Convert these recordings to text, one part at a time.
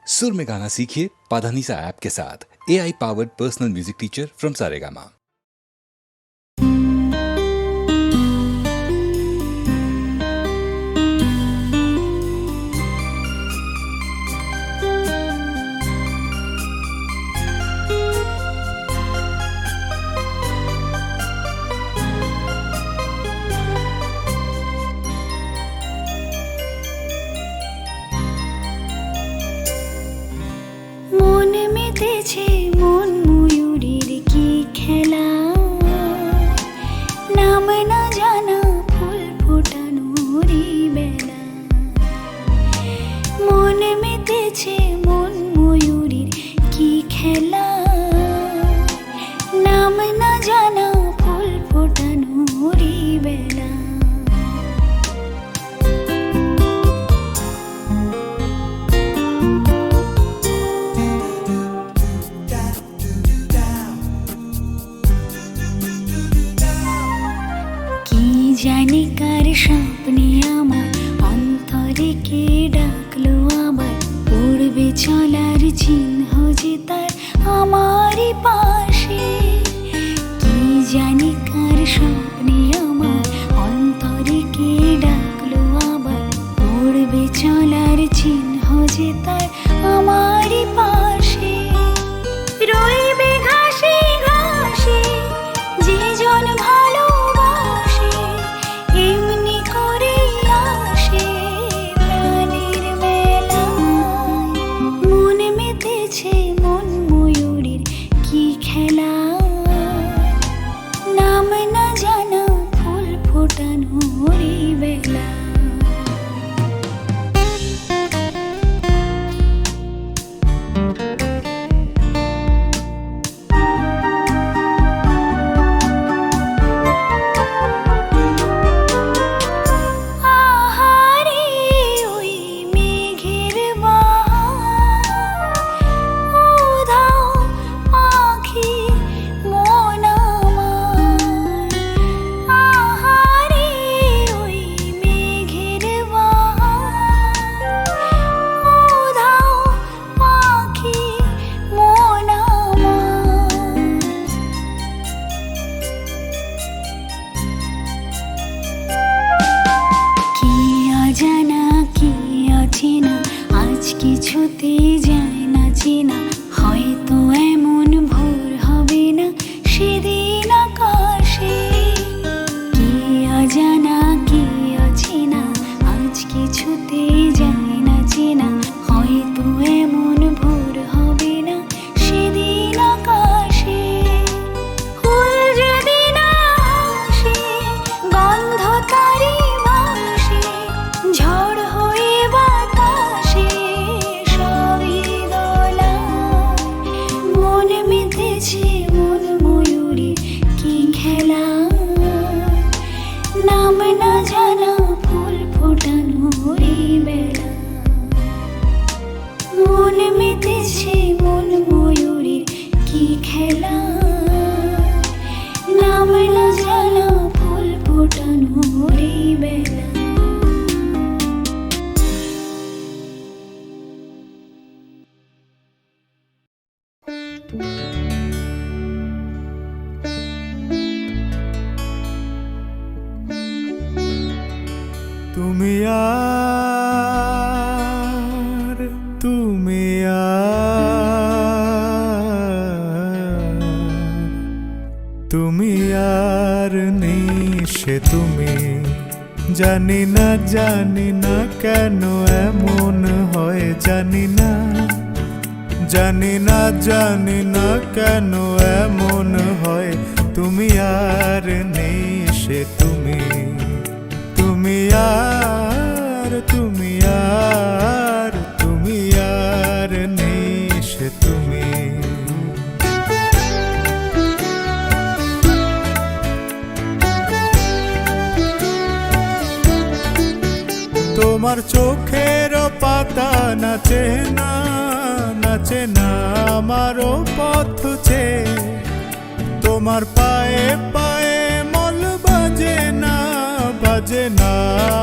सुर में गाना सीखिए पाधानीसा ऐप के साथ। AI powered personal music teacher from Saregama. মন ময়ূরীর কি খেলা, নাম না জানা ফুল ফোটানোরই বেলা। মন মেতেছে মন ময়ূরীর কি খেলা, নাম না জানা ফুল ফোটানোরই বেলা। জানি কার স্বপ্নে আমার অন্তরে কে ডাকলো আবার, পড়বে চলার চিহ্ন যে তার আমারই পাশে। কি জানি কার স্বপ্নে আমার অন্তরে কে ডাকলো আবার, পড়বে চলার চিহ্ন যে তার আমারই পাশে। রইবে ঘাসে ঘাসে যে জন ভালো খেলা, নাম না জানা ফুল ফোটানোরই বেলা। কিছুতে যায় না চেনা, হয়তো এমন ভোর হবে না সেদিন আকাশে। কি অজানা কি অচেনা, আজ কিছুতে যায় না চেনা, হয়তো এমন ভোর হবে না সেদিন আকাশে। ফুল যদি না আসে গন্ধ তারি ভাসে, ঝড় হয়ে বাতাসে মন ময়ূরী কি খেলা, নাম না জানা ফুল ফোটানোরই বেলা। মন মেতেছে মন ময়ূরীর কি খেলা, নাম না জানা ফুল ফোটানোরই বেলা। তুমি আর তুমি আর নিশে তুমি, জানি না কেন এমন হয়, জানি না কেন এমন হয়। তুমি আর নিশে তুমি, তুমি আর নিশে তুমি। তোমার চোখের পাতা নাচে না আমারও পথ চেয়ে, তোমার পায়ে পায়ে মল বাজে না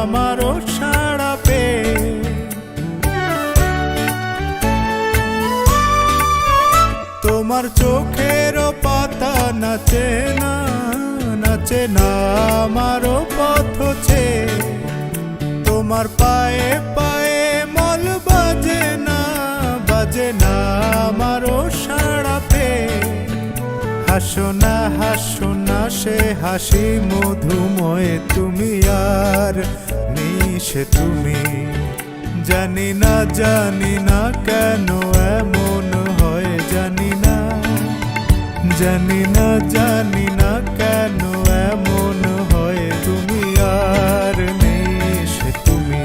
আমারও সাড়া পেয়ে। তোমার চোখের পাতা নাচে না, নাচে না আমারও পথ চেয়ে। তোমার পায়ে পায়ে মল বাজে না, বাজে না আমারও সাড়া পেয়ে। হাসো না সে হাসি মধুময়, তুমি আর নেই সে তুমি। জানি না কেন এমন হয়, জানি না কেন এমন হয়। তুমি আর নেই সে তুমি,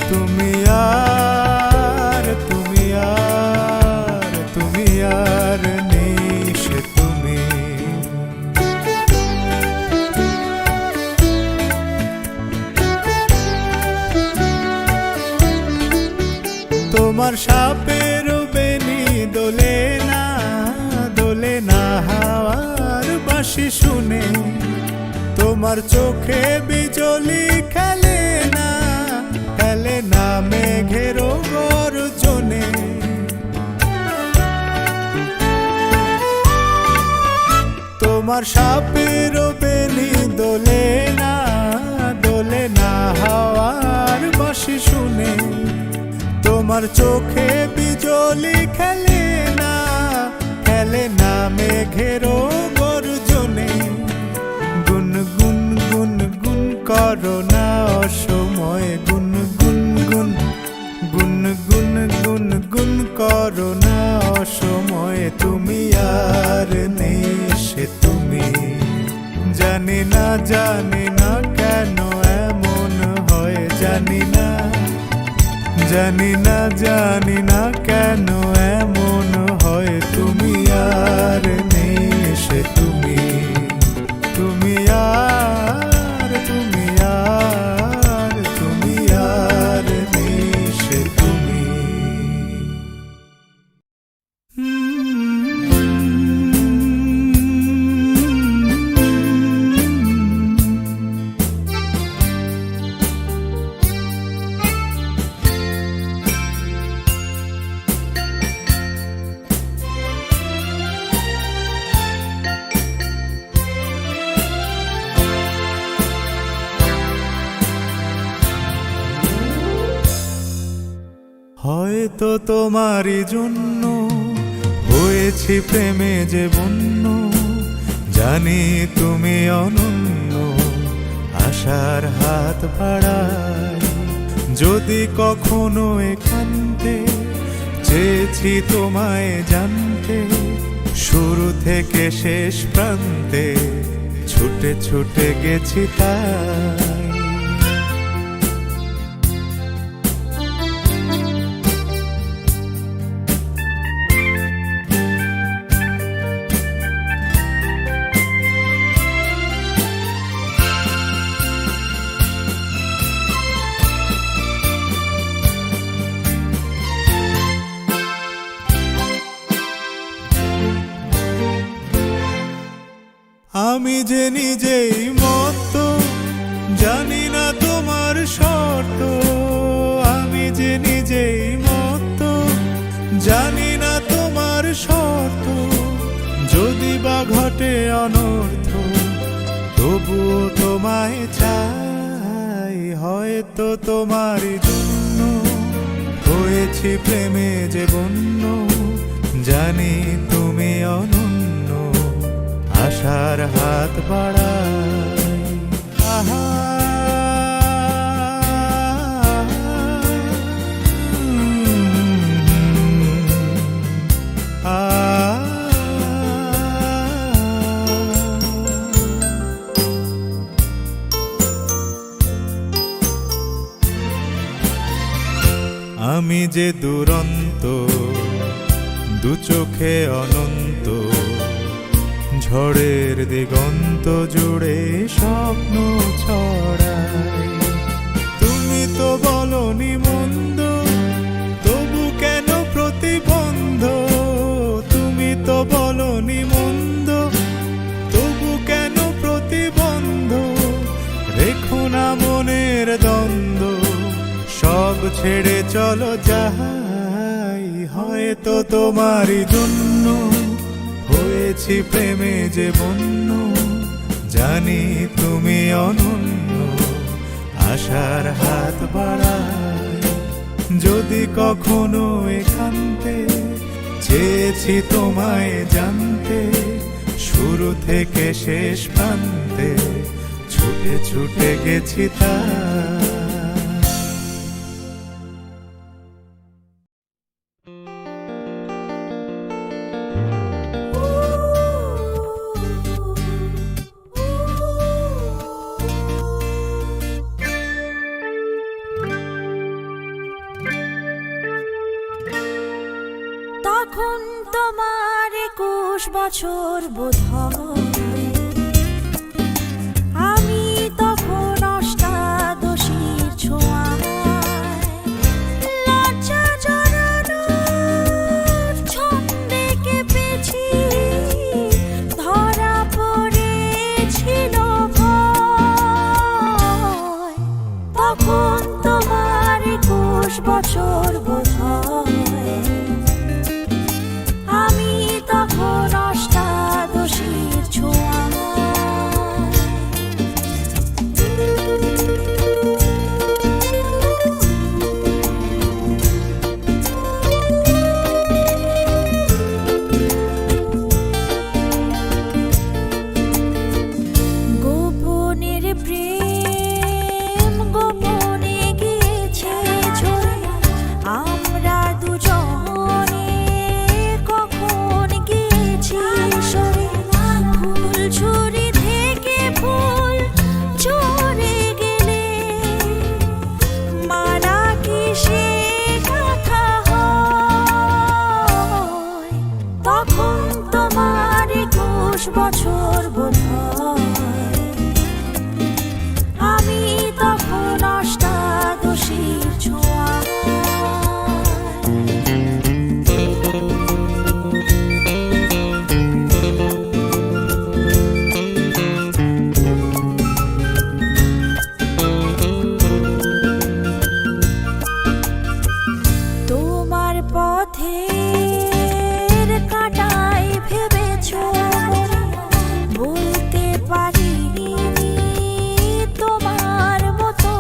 তুমি আর নেই সে তুমি। তোমার সাপের বেনি দোলে না, দোলে না হাওয়ার বাঁশি শুনে। তোমার চোখে বিজলি খেলে না, খেলে না মেঘের গর্জনে। তোমার সাপের বেনি দোলে না, দোলে না হাওয়ার বাঁশি শুনে। তোমার চোখে বিজলি খেলে না, খেলে না মেঘের গর্জনে। গুন গুন গুন গুন করো না অসময়, গুন গুন গুন গুন গুন গুন গুন করো না অসময়। তুমি আর নেই সে তুমি। জানি না কেন এমন হয়, জানি না কেন এমন হয়। তুমি আর নেই সে তুমি, তুমি আর নেই সে তুমি। হয়তো তোমারই জন্য হয়েছি প্রেমে যে বন্য। জানি তুমি অনন্য, আশার হাত বাড়াই। যদি কখনো একান্তে চেয়েছি তোমায় জানতে, শুরু থেকে শেষ প্রান্তে ছুটে ছুটে গেছি তাই। আমি যে নিজেই মত, জানি না তোমার শর্ত। আমি যে নিজেই মত, জানি না তোমার শর্ত। যদি বা ঘটে অনর্থ, তবুও তোমায় চাই। হয়তো তোমারই জন্য হয়েছি প্রেমে যে বন্য। জানি তুমি অনন্য, আশার হাত বাড়াই। আহা আমি যে দুরন্ত, দু চোখে অনন্ত, ঝড়ের দিগন্ত জুড়ে স্বপ্ন ছড়াই। তুমি তো বলনি মন্দ, তবু কেন প্রতিবন্ধ। তুমি তো বলনি মন্দ, তবু কেন প্রতিবন্ধ। রেখো না মনের দ্বন্দ্ব, সব ছেড়ে চলো যাই। হয় তো তোমারই জন্য হয়েছি প্রেমে যে বন্য, জানি তুমি অনন্য, আশার হাত বাড়াই। যদি কখনো একান্তে চেয়েছি তোমায় জানতে, শুরু থেকে শেষ প্রান্তে ছুটে ছুটে গেছি তাই। তখন তোমার 21 বছর বোধহয়, আমি তখন অষ্টাদশীর ছোঁয়ায়। লজ্জা জড়ানোর ছন্দে কেঁপেছি, ধরা পড়েছিল ভয়। তখন তোমার 21 বছর বোধহয়, আমি তখন অষ্টাদশীর ছোঁয়ায়। গোপনের প্রেম গোপনে গিয়েছে ঝরে, আমরা দুজনে কখন গিয়েছি সরে। ফুল ঝুরি থেকে ফুল ঝরে গেলে মালা কি সে কথা হয়? তখন তোমার 21 বছর বোধহয়, আমি তখন অষ্টাদশীর ছোঁয়ায়। তোমার পথের কাঁটায় ভেবেছো বলতে পারিনি তোমার মতো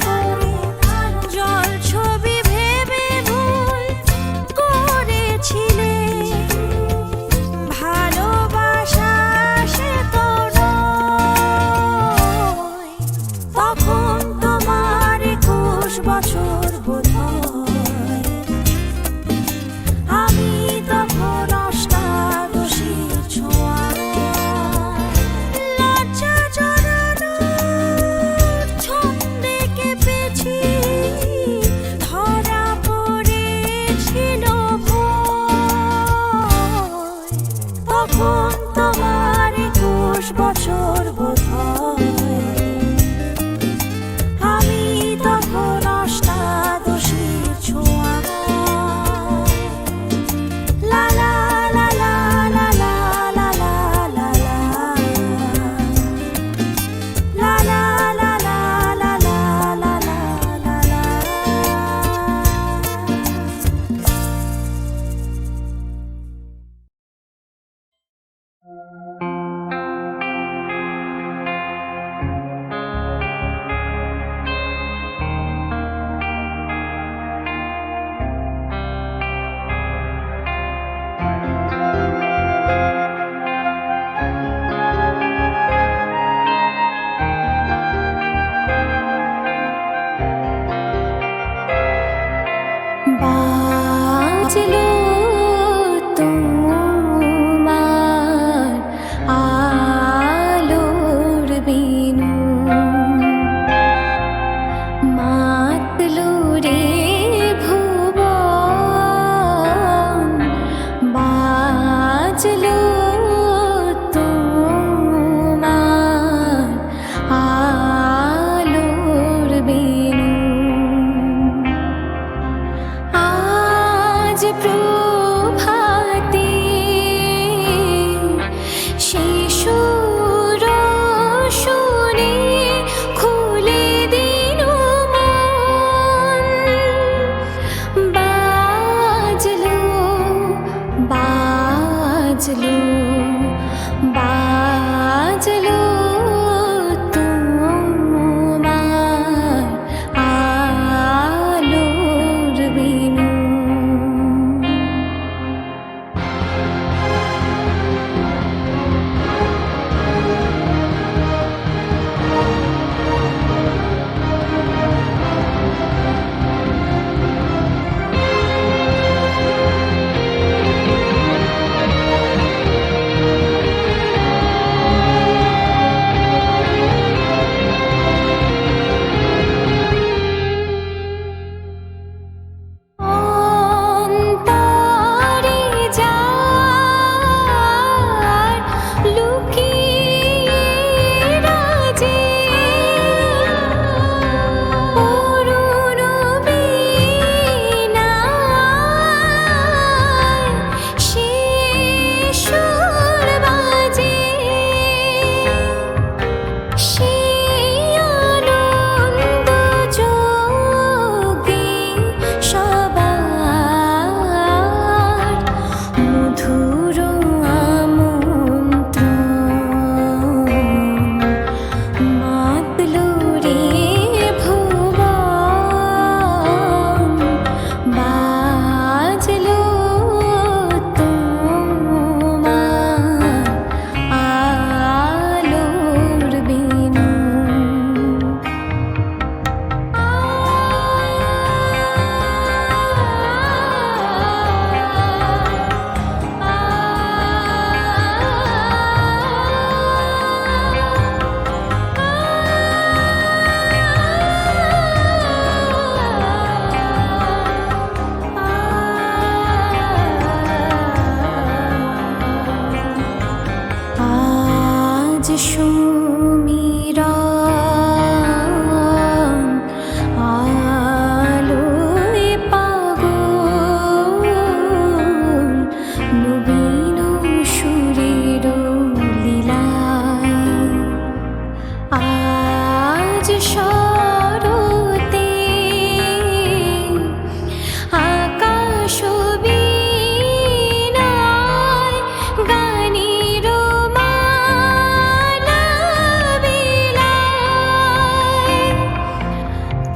করে। জল ছবি ভেবে ভুল করেছিলে, ভালোবাসা সে তো নয়। তখন তোমার 21 বছর বোধহয়, আমি তখন অষ্টাদশীর ছোঁয়ায়। লজ্জা জড়ানোর ছন্দে কেঁপেছি, ধরা পড়েছিল ভয়। তখন তোমার 21 বছর বোধহয়, আমি তখন অষ্টাদশীর ছোঁয়ায়। লা লা লা লা লা লা লা লা লা লা। লা লা লা লা লা লা লা লা লা লা। বাজলো বাজলো তোমার আলোর বিনু। অন্তরে যার লুকিয়ে রাজে অরুণ বীণায় সে সুর বাজে, সেই আনন্দ যোগে সবার মধুর আমন্ত্রণ মাতলো রে ভুবন, বাজলো তোমার আলোর বিনু। আজ সুমিরন আলোয় পাগল, নবীন সুরের লীলায় আজ শরতে আকাশ বীণায় গানের মালা বিলায়,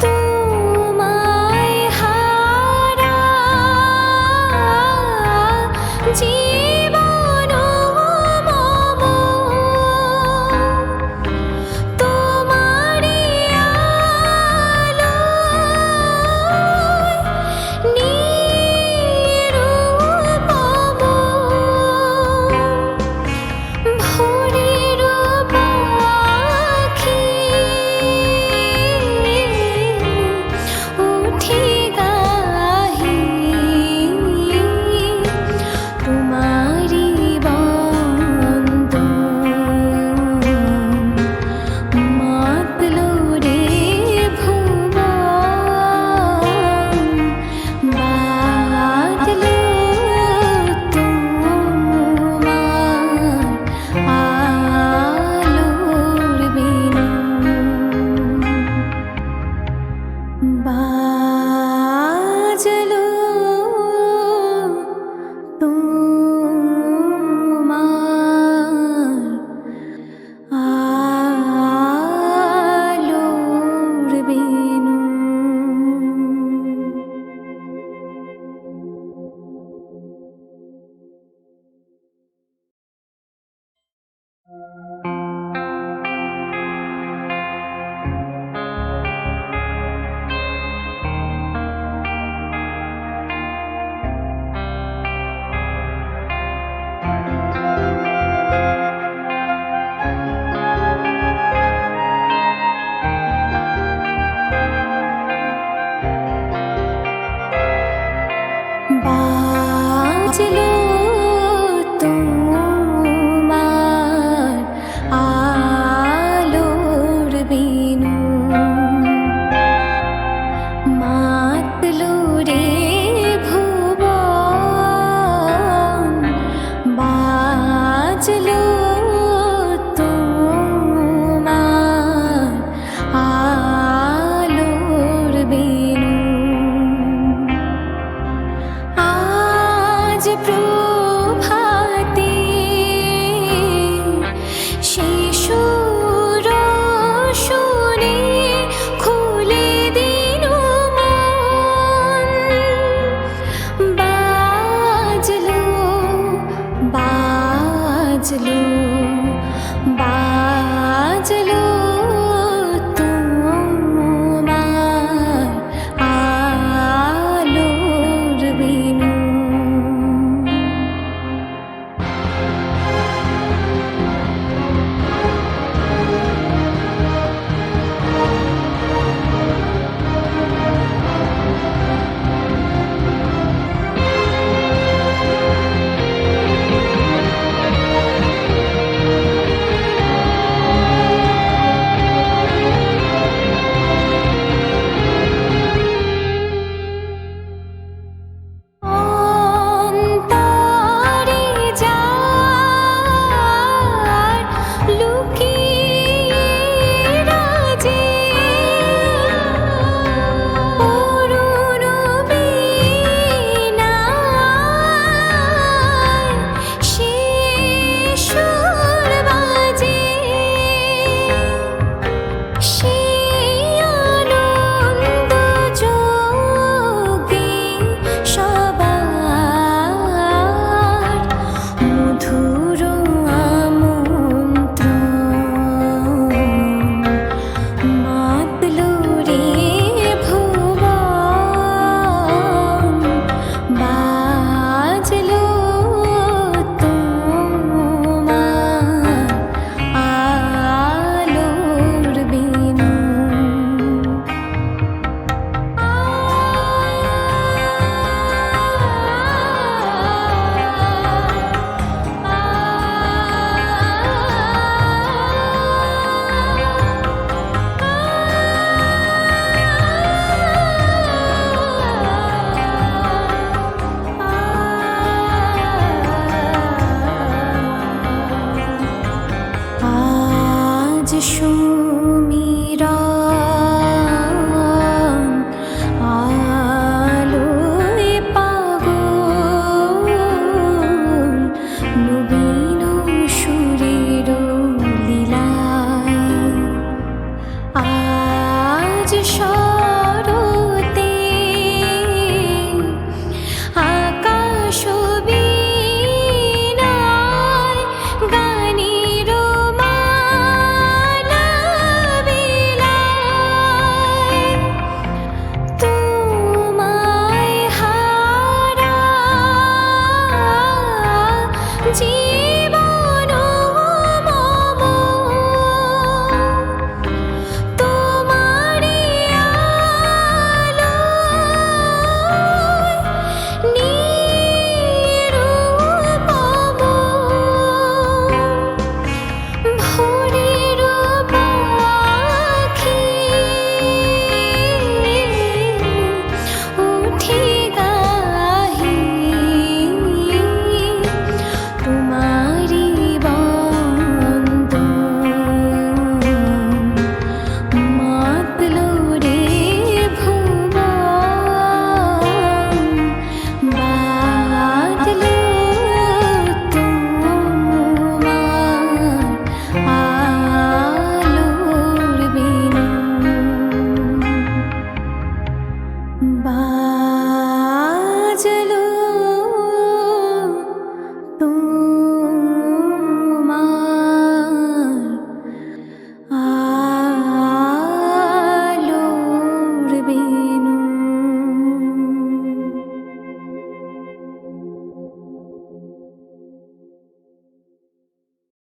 তোমায় হারা জীবন মম তোমারি আলোয় নিরুপম ভোরের পাখি উঠি গাহি তোমারি বন্দন, মাতলো রে ভুবন, বাজলো তোমার আলোর বিনু, বাজলো তোমার আলোর বিনু। বাজলো তোমার আলোর বিনু, মাতলো রে ভুবন, বাজলো তোমার আলোর বিনু। আজ